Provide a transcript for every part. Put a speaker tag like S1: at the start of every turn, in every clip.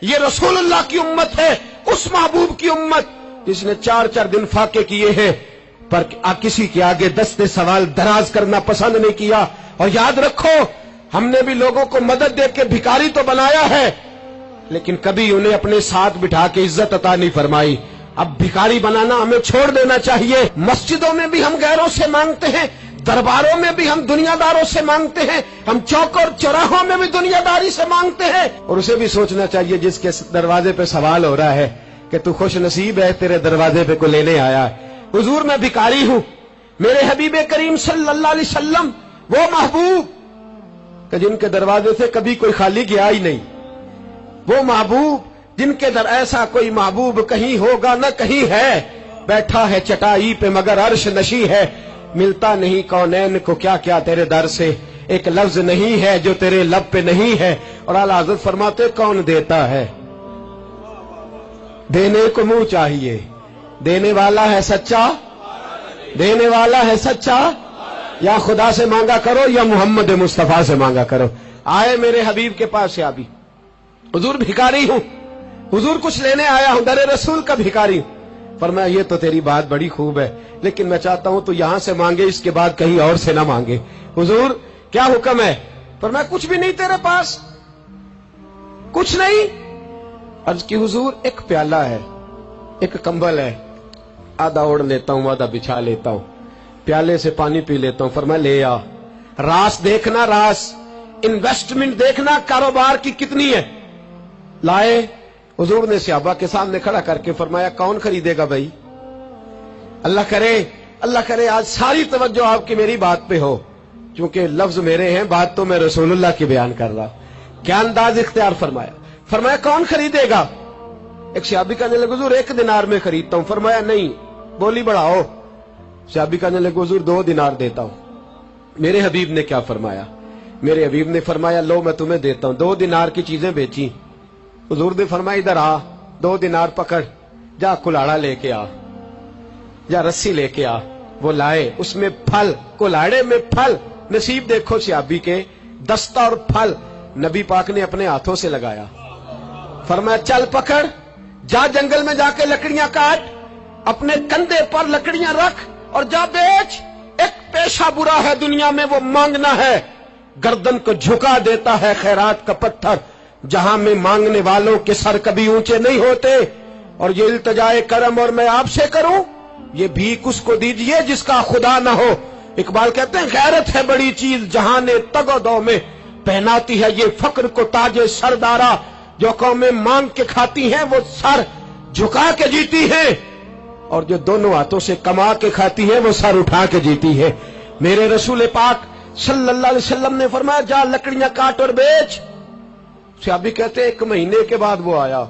S1: یہ रसूलुल्लाह की उम्मत है, उस महबूब की उम्मत जिसने 4-4 दिन फाके किए हैं पर किसी के आगे दस्ते सवाल दराज करना पसंद नहीं किया। और याद रखो, हमने भी लोगों को मदद दे के भिखारी तो बनाया है, लेकिन कभी उन्हें अपने साथ बिठा के इज्जत अता नहीं फरमाई। अब भिखारी बनाना हमें छोड़ देना चाहिए। मस्जिदों में भी हम गैरों से मांगते हैं, दरबारों में भी हम दुनियादारों से मांगते हैं, हम चौक और चौराहों में भी दुनियादारी से मांगते हैं। और उसे भी सोचना चाहिए जिसके दरवाजे पे सवाल हो रहा है कि तू खुश नसीब है, तेरे दरवाजे पे को लेने आया है। हुजूर मैं भिखारी हूं, मेरे हबीब करीम सल्लल्लाहु अलैहि वसल्लम वो महबूब कि जिनके दरवाजे से कभी कोई खाली गया ही नहीं, वो महबूब जिनके दर ऐसा कोई महबूब कहीं होगा न कहीं है, बैठा है चटाई पे मगर अर्श नशी है, मिलता नहीं कौनैन को क्या क्या तेरे दर से, एक लफ्ज नहीं है जो तेरे लब पे नहीं है। और आला हज़रत फरमाते कौन देता है, देने को मुंह चाहिए, देने वाला है सच्चा, देने वाला है सच्चा, या खुदा से मांगा करो या मोहम्मद मुस्तफा से मांगा करो। आए मेरे हबीब के पास से अभी, हुजूर भिखारी हूं, हुजूर कुछ लेने आया हूं, दरे रसूल का भिखारी हूं। फरमाया ये तो तेरी बात बड़ी खूब है, लेकिन मैं चाहता हूं तू यहां से मांगे, इसके बाद कहीं और से ना मांगे। हुजूर क्या हुक्म है? फरमाया कुछ भी नहीं तेरे पास, कुछ नहीं। अर्ज की हुजूर एक प्याला है, एक कंबल है, आधा ओढ़ लेता हूं आधा बिछा लेता हूं, प्याले से पानी पी लेता हूं। फरमाया ले आ, रास देखना, रास इन्वेस्टमेंट देखना कारोबार की कितनी है। लाए, हुजूर ने सहाबा के सामने खड़ा करके फरमाया कौन खरीदेगा भाई? अल्लाह करे आज सारी तवज्जो आपकी मेरी बात पे हो, क्योंकि लफ्ज मेरे हैं, बात तो मैं रसूलुल्लाह की बयान कर रहा। क्या अंदाज इख्तियार फरमाया? फरमाया कौन खरीदेगा? एक सहाबी कहने लगे हुजूर 1 दिनार में खरीदता हूं। फरमाया नहीं, बोली बढ़ाओ। सहाबी कहने लगे हुजूर 2 दिनार देता हूं। मेरे हबीब ने क्या फरमाया? मेरे हबीब ने फरमाया लो मैं तुम्हें देता हूं। 2 दिनार की चीजें बेची। हुजूर ने फरमाया इधर आ, 2 दिनार पकड़, जा कुल्हाड़ा लेके आ, जा रस्सी लेके आ। वो लाए, उसमें फल, कुल्हाड़े में फल। नसीब देखो सहाबी के, दस्ता और फल नबी पाक ने अपने हाथों से लगाया। फरमाया चल पकड़, जा जंगल में जाके लकड़ियां काट, अपने कंधे पर लकड़ियां रख और जा बेच। एक पेशा बुरा है दुनिया में, वो मांगना है। गर्दन को झुका देता है खैरात का पत्थर, जहां में मांगने वालों के सर कभी ऊंचे नहीं होते। और ये इल्तिजाए करम और मैं आपसे करूं, ये भीख उसको दीजिए जिसका खुदा ना हो। इकबाल कहते हैं गैरत है बड़ी चीज जहां ने तगोदो में पहनाती है ये फक्र को ताजे सरदारा। जो कौमें मांग के खाती हैं वो सर झुका के जीती है, और जो दोनों हाथों से कमा के खाती है वो सर उठा के जीती है। मेरे रसूल पाक सल्लल्लाहु अलैहि वसल्लम ने फरमाया जा लकड़ियां काट और बेच। सहाबी कहते 1 महीने के बाद वो आया।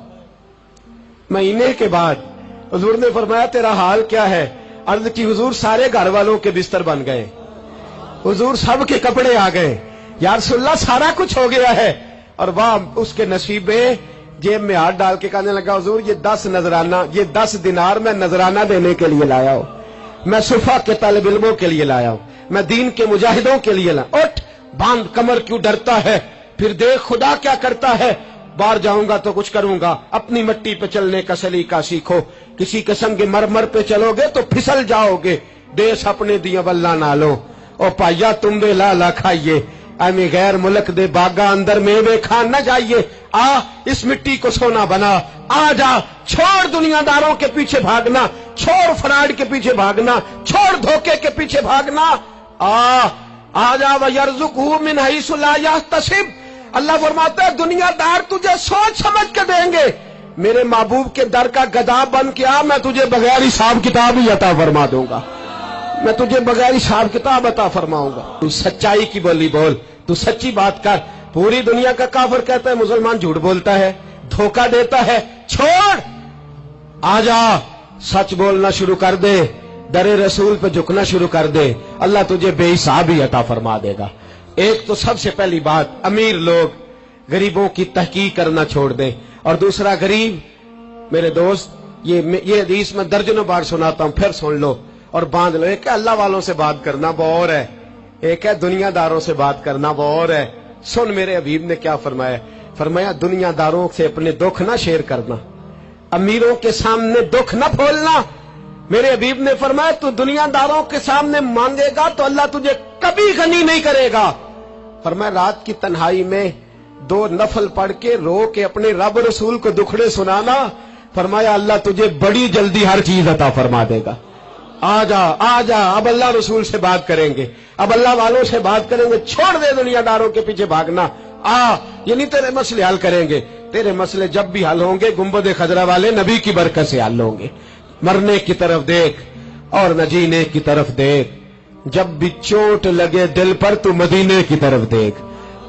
S1: महीने के बाद हुजूर ने फरमाया तेरा हाल क्या है? अर्ज की हुजूर सारे घर वालों के बिस्तर बन गए, हुजूर सब के कपड़े आ गए, या रसूलल्लाह सारा कुछ हो गया है। और वाह उसके नसीब में, जेब में हाथ डाल के कहने लगा हुजूर ये 10 नजराना, ये 10 दिनार मैं नजराना देने के लिए लाया हूं, मैं सुफा के तालिब इल्मों के लिए लाया हूं, मैं दीन के मुजाहिदों के लिए लाया। उठ बांध, कमर क्यों डरता है? फिर देख खुदा क्या करता है। बाहर जाऊंगा तो कुछ करूंगा, अपनी मिट्टी पे चलने का सलीका सीखो, किसी के संग मरमर पे चलोगे तो फिसल जाओगे। देश अपने दिया वल्ला ना लो, ओ पाइया तुम बे ला खाइए, अमी गैर मुल्क दे बागा अंदर मेवे खान न जाइए। आ इस मिट्टी को सोना बना, आ जा, छोड़ दुनियादारों के पीछे भागना, छोड़ फ्रॉड के पीछे भागना, छोड़ धोखे के पीछे भागना। आ जा वयरज़ुक़हु मिन हैसु ला यहतसिब। अल्लाह फरमाता है दुनियादार तुझे सोच समझ के देंगे, मेरे महबूब के दर का गधा बन के आ, मैं तुझे बगैर हिसाब किताब ही अता फरमा दूंगा, मैं तुझे बगैर हिसाब किताब अता फरमाऊंगा। तू सच्चाई की बोली बोल, तू सच्ची बात कर। पूरी दुनिया का काफिर कहता है मुसलमान झूठ बोलता है, धोखा देता है, छोड़, आजा, सच बोलना शुरू कर दे, दरे रसूल पे झुकना शुरू कर दे, अल्लाह तुझे बेहिसाब ही अता फरमा देगा। एक तो सबसे पहली बात, अमीर लोग गरीबों की तहकीक करना छोड़ दें। और दूसरा, गरीब मेरे दोस्त, ये हदीस में दर्जनों बार सुनाता हूं, फिर सुन लो और बांध लो। एक है अल्लाह वालों से बात करना, वो और है, एक है दुनियादारों से बात करना, वो और है। सुन मेरे हबीब ने क्या फरमाया। फरमाया दुनिया दारों से अपने दुख ना शेयर करना, अमीरों के सामने दुख ना खोलना। मेरे हबीब ने फरमाया तू दुनियादारों के सामने मांगेगा तो अल्लाह तुझे कभी गनी नहीं करेगा। फरमाया रात की तन्हाई में 2 नफल पढ़ के रो के अपने रब रसूल को दुखड़े सुनाना, फरमाया अल्लाह तुझे बड़ी जल्दी हर चीज अता फरमा देगा। आ जा, अब अल्लाह रसूल से बात करेंगे, अब अल्लाह वालों से बात करेंगे, छोड़ दे दुनियादारों के पीछे भागना। ये नहीं तेरे मसले हल करेंगे, तेरे मसले जब भी हल होंगे गुंबद खजरा वाले नबी की बरकत से हल होंगे। मरने की तरफ देख और न जीने की तरफ देख, जब भी चोट लगे दिल पर तू मदीने की तरफ देख।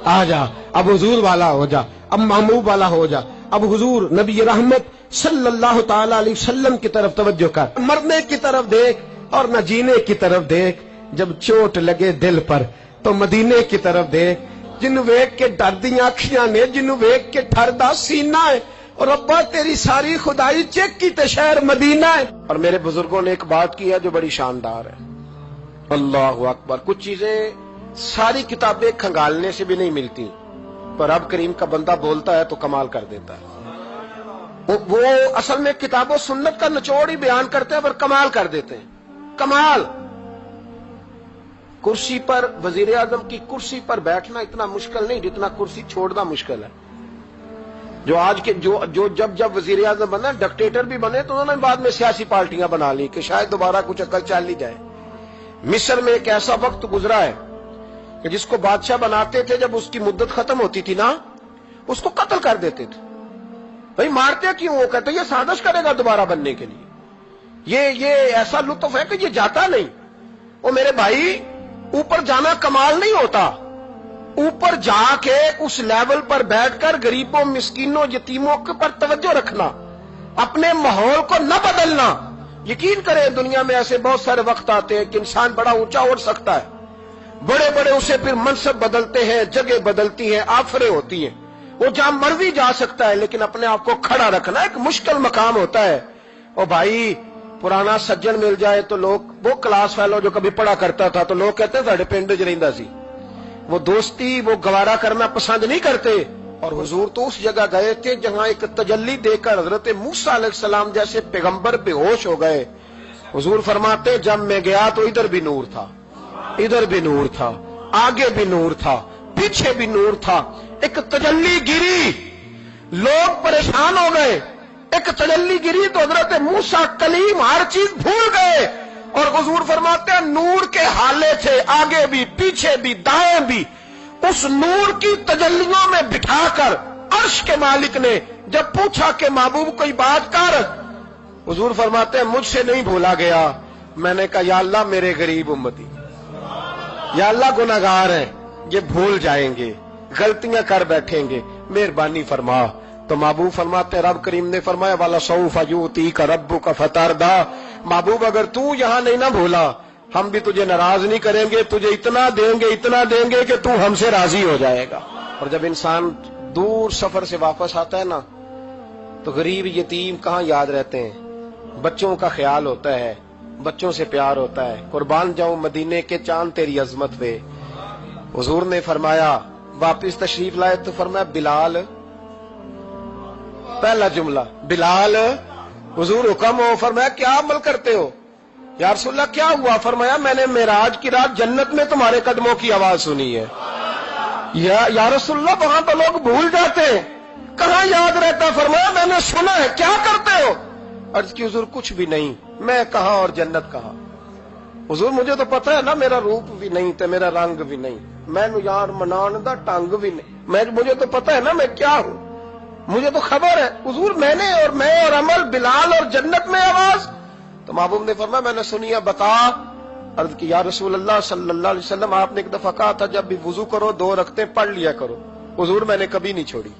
S1: आ जा, अब हुजूर वाला हो जा, अब महबूब वाला हो जा, अब हुजूर नबी रहमत सल्लल्लाहु ताला अलैहि वसल्लम की तरफ तवज्जो कर। मरने की तरफ देख और न जीने की तरफ देख, जब चोट लगे दिल पर तो मदीने की तरफ देख। जिन्नू वेख के डरदियां अखियां ने, जिन्नू वेख के ठरदा सीना है, और अब्बा तेरी सारी खुदाई चेक की ते शहर मदीना है। और मेरे बुजुर्गों ने एक बात की है जो बड़ी शानदार है, अल्लाहु अकबर। कुछ चीजें सारी किताबें खंगालने से भी नहीं मिलती, पर रब करीम का बंदा बोलता है तो कमाल कर देता है। वो असल में किताबों सुन्नत का निचोड़ ही बयान करते हैं पर कमाल कर देते हैं। कमाल। कुर्सी पर, वजीर आजम की कुर्सी पर बैठना इतना मुश्किल नहीं जितना कुर्सी छोड़ना मुश्किल है। जो आज के जो जब वजीर आजम बना, डिक्टेटर भी बने तो उन्होंने बाद में सियासी पार्टियां बना ली कि शायद दोबारा कुछ अकल चल ही जाए। मिस्र में एक ऐसा वक्त गुजरा है कि जिसको बादशाह बनाते थे, जब उसकी मुद्दत खत्म होती थी ना, उसको कत्ल कर देते थे। भाई मारते क्यों? वो कहते ये साजिश करेगा दोबारा बनने के लिए। ये ऐसा लुत्फ है कि ये जाता नहीं। वो मेरे भाई, ऊपर जाना कमाल नहीं होता, ऊपर जाके उस लेवल पर बैठकर गरीबों, मिस्कीनों, यतीमों के पर तवज्जो रखना, अपने माहौल को न बदलना। यकीन करें दुनिया में ऐसे बहुत सारे वक्त आते हैं कि इंसान बड़ा ऊंचा उड़ सकता है, बड़े बड़े उसे फिर मनसब बदलते हैं, जगह बदलती है, आफरें होती हैं, वो जहां मर्जी जा सकता है, लेकिन अपने आप को खड़ा रखना एक मुश्किल मकाम होता है। ओ भाई, पुराना सज्जन मिल जाए तो लोग, वो क्लास फेलो जो कभी पढ़ा करता था, तो लोग कहते हैं साढ़े पिंड च रहिंदा सी। वो दोस्ती वो गवारा करना पसंद नहीं करते। और हुजूर तो उस जगह गए थे जहां एक तजल्ली देकर हजरत मूसा अलैहिस्सलाम जैसे पैगंबर बेहोश हो गए। हुजूर फरमाते जब मैं गया तो इधर भी नूर था, इधर भी नूर था, आगे भी नूर था, पीछे भी नूर था। एक तजल्ली गिरी, लोग परेशान हो गए। एक तजल्ली गिरी तो हजरत मूसा कलीम हर चीज भूल गए। और हुजूर फरमाते हैं नूर के हाले थे, आगे भी, पीछे भी, दाएं भी। उस नूर की तजल्लियों में बिठाकर अर्श के मालिक ने जब पूछा कि महबूब कोई बात कर, हुजूर फरमाते हैं मुझसे नहीं भूला गया। मैंने कहा या अल्लाह मेरे गरीब उम्मती, या अल्लाह गुनाहगार हैं, ये भूल जाएंगे, गलतियां कर बैठेंगे, मेहरबानी फरमा। तो महबूब फरमाते रब करीम ने फरमाया वाला सौफ यूती का रब्बु का फतारदा, महबूब अगर तू यहां नहीं ना भूला, हम भी तुझे नाराज नहीं करेंगे, तुझे इतना देंगे कि तू हमसे राजी हो जाएगा। और जब इंसान दूर सफर से वापस आता है ना, तो गरीब यतीम कहां याद रहते हैं। बच्चों का ख्याल होता है, बच्चों से प्यार होता है। कुर्बान जाऊं मदीने के चांद तेरी अजमत पे। हुजूर ने फरमाया वापिस तशरीफ लाए तो फरमाया बिलाल, पहला जुमला बिलाल, हुजूर हुक्म हो। फरमाया क्या अमल करते हो? या रसूलल्लाह क्या हुआ? फरमाया मैंने मेराज की रात जन्नत में तुम्हारे कदमों की आवाज सुनी है। या रसूलल्लाह वहां तो लोग भूल जाते हैं, कहां याद रहता? फरमाया मैंने सुना है। क्या करते हो? अर्ज की हुजूर कुछ भी नहीं। मैं कहां और जन्नत कहां? हुजूर मुझे तो पता है ना, मेरा रूप भी नहीं ते मेरा रंग भी नहीं, मैनू यार मनान दा टंग भी नहीं, मुझे तो पता है ना मैं क्या हूं, मुझे तो खबर है। हुजूर मैं और अमल, बिलाल और जन्नत में आवाज। तो महबूब ने फरमाया मैंने सुनी है, बता। अर्ज की या रसूल अल्लाह सल्लल्लाहु अलैहि वसल्लम आपने एक दफा कहा था जब भी वुजू करो 2 रकअतें पढ़ लिया करो। हुजूर मैंने कभी नहीं छोड़ी।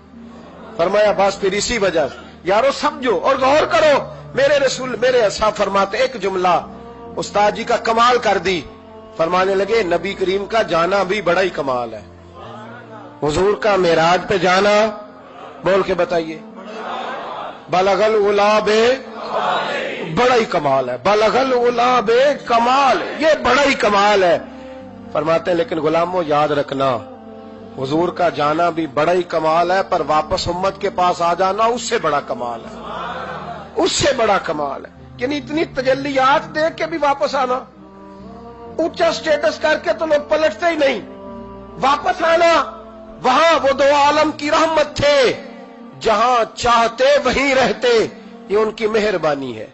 S1: फरमाया बस फिर इसी वजह यारो समझो और गौर करो। मेरे रसूल मेरे असा फरमाते एक जुमला उस्ताद जी का कमाल कर दी। फरमाने लगे नबी करीम का जाना भी बड़ा ही कमाल है। हुजूर का मेराज पे जाना, बोल के बताइए, बलगल उलाबे, बड़ा ही कमाल है। बलगल उलाबे कमाल, ये बड़ा ही कमाल है। फरमाते हैं लेकिन गुलामों याद रखना
S2: حضور کا جانا بھی بڑا ہی کمال ہے، پر واپس امت کے پاس آ جانا اس سے بڑا کمال ہے، اس سے بڑا کمال ہے۔ یعنی اتنی تجلیات دیکھ کے بھی واپس آنا، اونچا سٹیٹس کر کے تو لوگ پلٹتے ہی نہیں، واپس آنا، وہاں وہ دو عالم کی رحمت تھے، جہاں چاہتے وہیں رہتے، یہ ان کی مہربانی ہے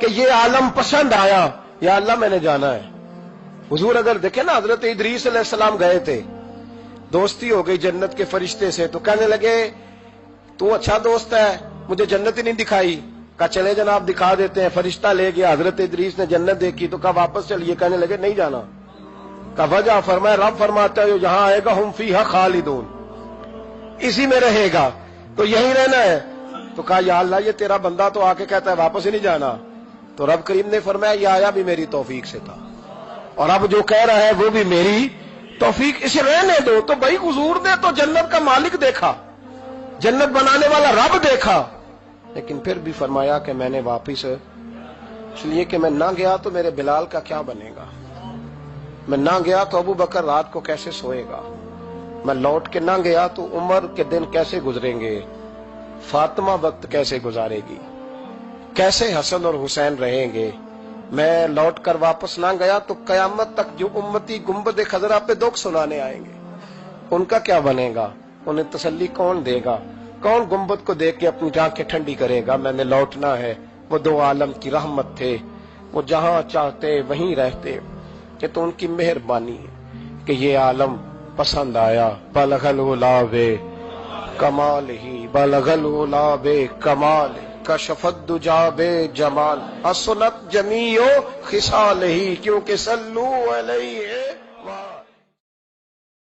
S2: کہ یہ عالم پسند آیا، یا اللہ میں نے جانا ہے۔ حضور اگر دیکھیں نا، حضرت ادریس علیہ السلام گئے تھے، دوستی ہو گئی جنت کے فرشتے سے، تو کہنے لگے تو اچھا دوست ہے، مجھے جنت ہی نہیں دکھائی۔ کہا چلے جناب دکھا دیتے ہیں، فرشتہ لے گیا، حضرت ادریس نے جنت دیکھی تو کہا واپس چلیے، کہنے لگے نہیں جانا۔ کہا وجہ؟ فرمایا رب فرماتا ہے جہاں آئے گا ہم فیہا خالدون، اسی میں رہے گا، تو یہی رہنا ہے۔ تو کہا یا اللہ یہ تیرا بندہ تو آ کے کہتا ہے واپس ہی نہیں جانا، تو رب کریم نے فرمایا یہ آیا بھی میری توفیق سے تھا، اور اب جو کہہ رہا ہے وہ بھی میری توفیق، اسے رہنے دو۔ تو بھائی حضور نے تو جنت کا مالک دیکھا، جنت بنانے والا رب دیکھا، لیکن پھر بھی فرمایا کہ میں نے واپس، اس لیے کہ میں نہ گیا تو میرے بلال کا کیا بنے گا، میں نہ گیا تو ابو بکر رات کو کیسے سوئے گا، میں لوٹ کے نہ گیا تو عمر کے دن کیسے گزریں گے، فاطمہ وقت کیسے گزارے گی، کیسے حسن اور حسین رہیں گے، میں لوٹ کر واپس نہ گیا تو قیامت تک جو امتی گنبد خضرا پہ دکھ سنانے آئیں گے ان کا کیا بنے گا، انہیں تسلی کون دے گا، کون گنبد کو دیکھ کے اپنی آنکھیں ٹھنڈی کرے گا۔ میں نے لوٹنا ہے، وہ دو عالم کی رحمت تھے، وہ جہاں چاہتے وہیں رہتے، کہ تو ان کی مہربانی ہے کہ یہ عالم پسند آیا۔ بلغ العلا بے کمال ہی، بلغ العلا بے کمال، کشف الدجا بے جمال، حسنت جمیع خصال ہی، کیونکہ صلو علیہ